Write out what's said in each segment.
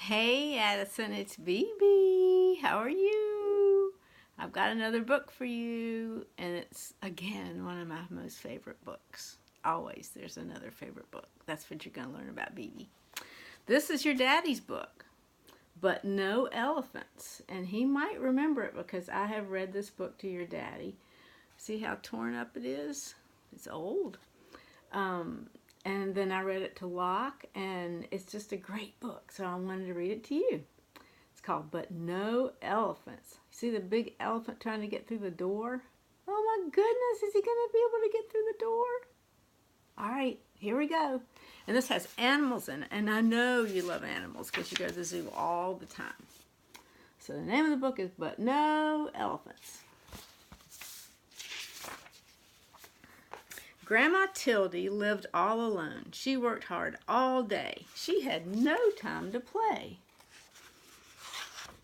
Hey Addison, it's BeeBee. How are you? I've got another book for you, and it's again one of my most favorite books. Always there's another favorite book. That's what you're going to learn about BeeBee. This is your daddy's book, but no elephants. And he might remember it because I have read this book to your daddy. See how torn up it is? It's old. And then I read it to Locke, and it's just a great book, so I wanted to read it to you. It's called But No Elephants. See the big elephant trying to get through the door? Oh my goodness, is he going to be able to get through the door? All right, here we go. And this has animals in it, and I know you love animals because you go to the zoo all the time. So the name of the book is But No Elephants. Grandma Tildy lived all alone. She worked hard all day. She had no time to play.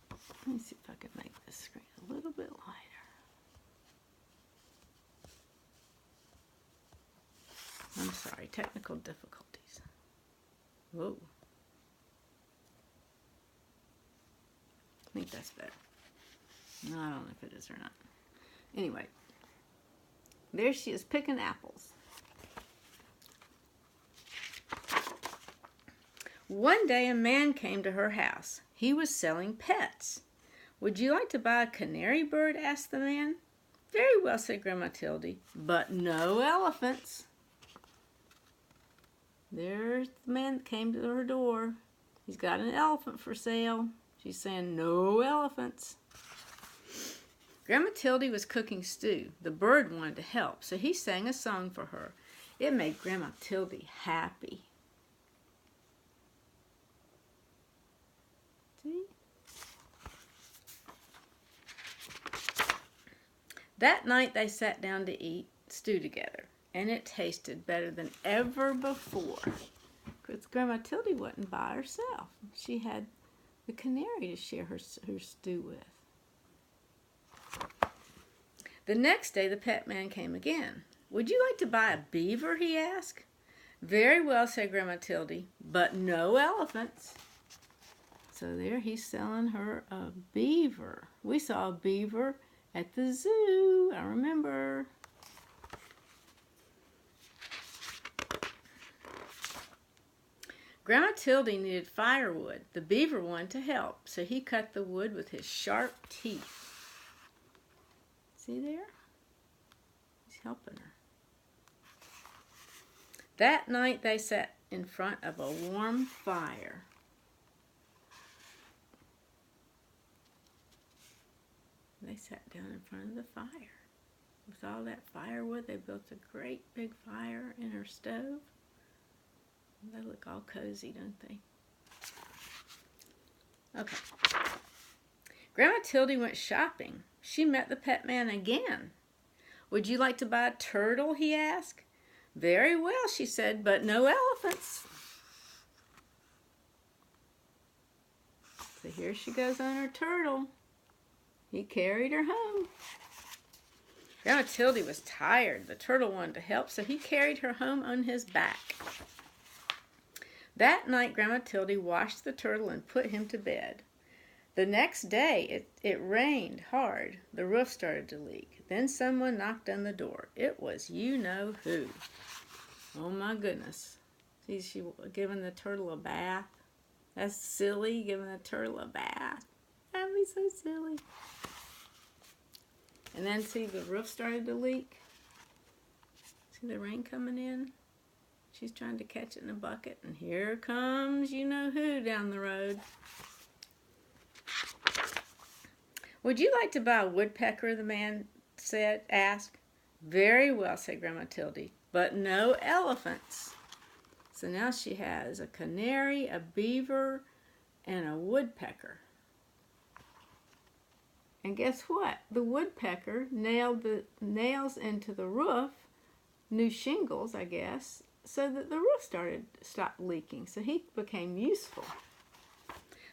Let me see if I can make this screen a little bit lighter. I'm sorry, technical difficulties. Whoa. I think that's better. No, I don't know if it is or not. Anyway. There she is picking apples. One day a man came to her house. He was selling pets. Would you like to buy a canary bird? Asked the man. Very well, said Grandma Tildy, but no elephants. There's the man that came to her door. He's got an elephant for sale. She's saying no elephants. Grandma Tildy was cooking stew. The bird wanted to help, so he sang a song for her. It made Grandma Tildy happy. See? That night they sat down to eat stew together, and it tasted better than ever before. Because Grandma Tildy wasn't by herself. She had the canary to share her stew with. The next day the pet man came again. Would you like to buy a beaver? He asked. Very well, said Grandma Tildy, but no elephants. So there he's selling her a beaver. We saw a beaver at the zoo, I remember. Grandma Tildy needed firewood. The beaver wanted to help, so he cut the wood with his sharp teeth. See there? He's helping her. That night they sat in front of a warm fire. They sat down in front of the fire. With all that firewood, they built a great big fire in her stove. They look all cozy, don't they? Okay. Grandma Tildy went shopping. She met the pet man again. Would you like to buy a turtle? He asked. Very well, she said, but no elephants. So here she goes on her turtle. He carried her home. Grandma Tildy was tired. The turtle wanted to help, so he carried her home on his back. That night, Grandma Tildy washed the turtle and put him to bed. The next day, it rained hard. The roof started to leak. Then someone knocked on the door. It was you-know-who. Oh, my goodness. See, she giving the turtle a bath. That's silly, giving the turtle a bath. That'd be so silly. And then, see, the roof started to leak. See the rain coming in? She's trying to catch it in a bucket. And here comes you-know-who down the road. Would you like to buy a woodpecker? The man asked. Very well, said Grandma Tildy, but no elephants. So now she has a canary, a beaver, and a woodpecker. And guess what? The woodpecker nailed the nails into the roof, new shingles, I guess, so that the roof stopped leaking. So he became useful.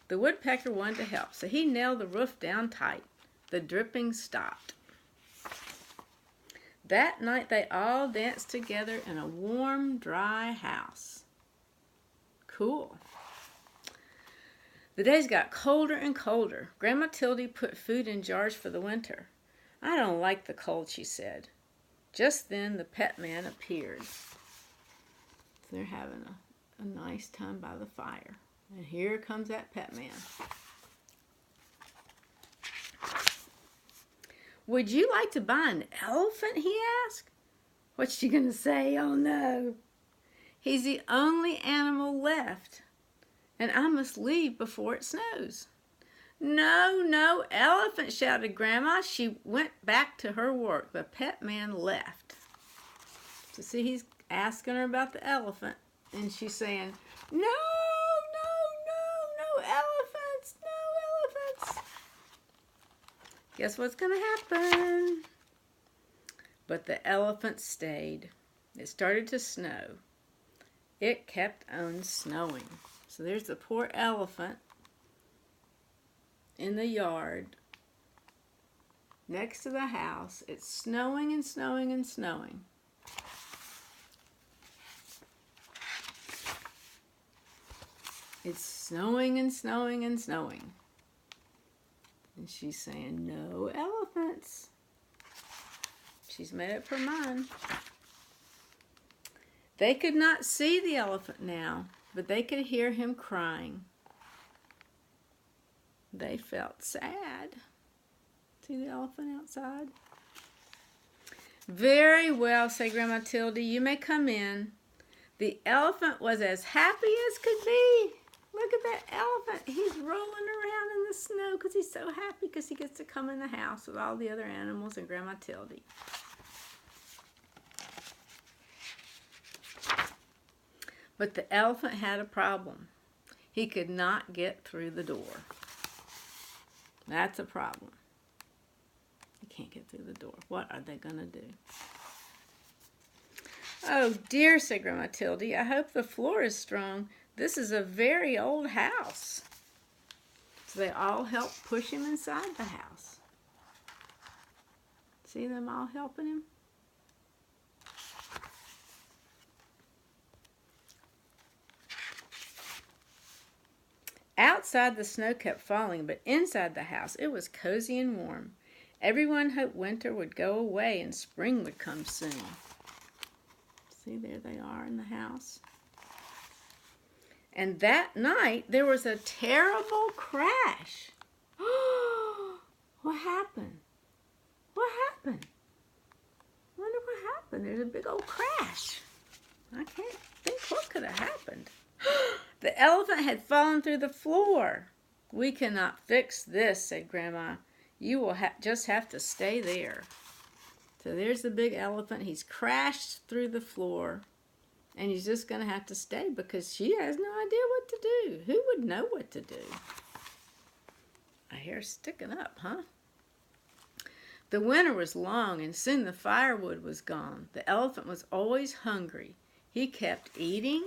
The woodpecker wanted to help, so he nailed the roof down tight. The dripping stopped. That night they all danced together in a warm, dry house. Cool. The days got colder and colder. Grandma Tildy put food in jars for the winter. I don't like the cold, she said. Just then the pet man appeared. So they're having a nice time by the fire. And here comes that pet man. Would you like to buy an elephant? He asked. What's she going to say? Oh no. He's the only animal left. And I must leave before it snows. No, no, elephant, shouted Grandma. She went back to her work. The pet man left. So see, he's asking her about the elephant. And she's saying, no, no, no, no elephants, no elephants. Guess what's going to happen? But the elephant stayed. It started to snow. It kept on snowing. So there's the poor elephant in the yard next to the house. It's snowing and snowing and snowing. It's snowing and snowing and snowing. And she's saying, no elephants. She's made up her mind. They could not see the elephant now, but they could hear him crying. They felt sad. See the elephant outside? Very well, said Grandma Tildy. You may come in. The elephant was as happy as could be. Look at that elephant. He's rolling around in the snow because he's so happy because he gets to come in the house with all the other animals and Grandma Tildy. But the elephant had a problem. He could not get through the door. That's a problem. He can't get through the door. What are they going to do? Oh dear, said Grandma Tildy. I hope the floor is strong. This is a very old house. So they all helped push him inside the house. See them all helping him? Outside the snow kept falling, but inside the house it was cozy and warm. Everyone hoped winter would go away and spring would come soon. See, there they are in the house. And that night there was a terrible crash. What happened? What happened? I wonder what happened. There's a big old crash. I can't think what could have happened. The elephant had fallen through the floor. We cannot fix this, said Grandma. You will just have to stay there. So there's the big elephant. He's crashed through the floor. And he's just going to have to stay because she has no idea what to do. Who would know what to do? My hair's sticking up, huh? The winter was long and soon the firewood was gone. The elephant was always hungry. He kept eating.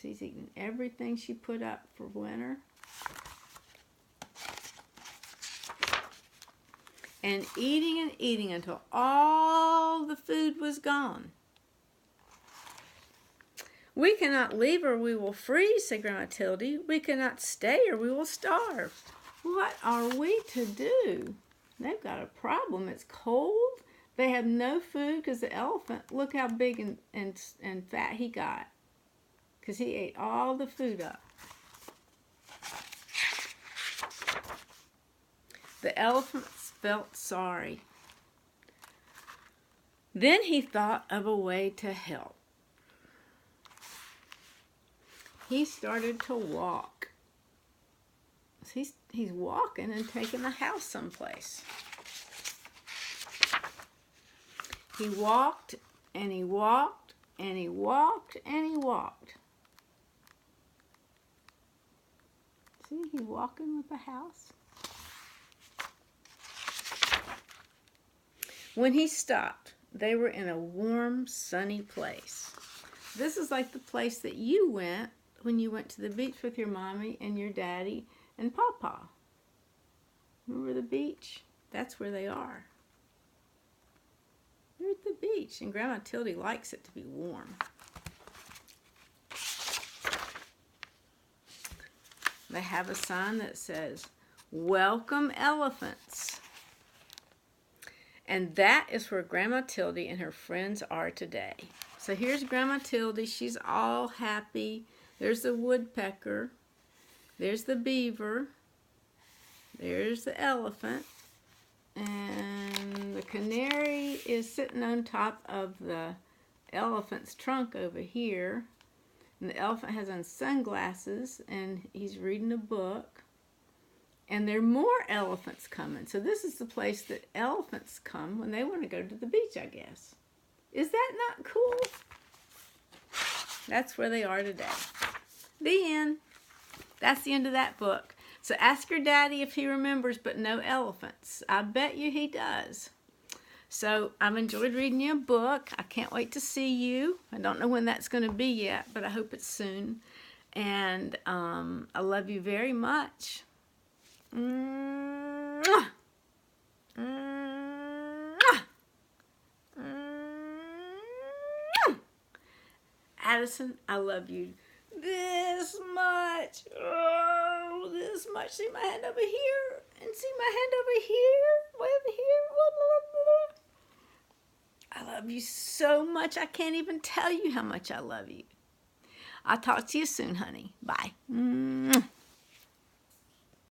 She's eating everything she put up for winter. And eating until all the food was gone. We cannot leave or we will freeze, said Grandma Tildy. We cannot stay or we will starve. What are we to do? They've got a problem. It's cold. They have no food because the elephant, look how big and fat he got. Because he ate all the food up. The elephant felt sorry. Then he thought of a way to help. He started to walk. He's walking and taking the house someplace. He walked and he walked and he walked and he walked. See, he's walking with the house. When he stopped, they were in a warm, sunny place. This is like the place that you went when you went to the beach with your mommy and your daddy and Papa. Remember the beach? That's where they are. They're at the beach, and Grandma Tildy likes it to be warm. they have a sign that says, "Welcome elephants." And that is where Grandma Tildy and her friends are today. So here's Grandma Tildy. She's all happy. There's the woodpecker. There's the beaver. There's the elephant. And the canary is sitting on top of the elephant's trunk over here. And the elephant has on sunglasses and he's reading a book. And there are more elephants coming. So this is the place that elephants come when they want to go to the beach, I guess. Is that not cool? That's where they are today. The end. That's the end of that book. So ask your daddy if he remembers, but no elephants. I bet you he does. So I've enjoyed reading you a book. I can't wait to see you. I don't know when that's going to be yet, but I hope it's soon. And I love you very much. Mwah! Mwah! Mwah! Addison, I love you this much. Oh, this much. See my hand over here, and see my hand over here, way over here. I love you so much. I can't even tell you how much I love you. I'll talk to you soon, honey. Bye.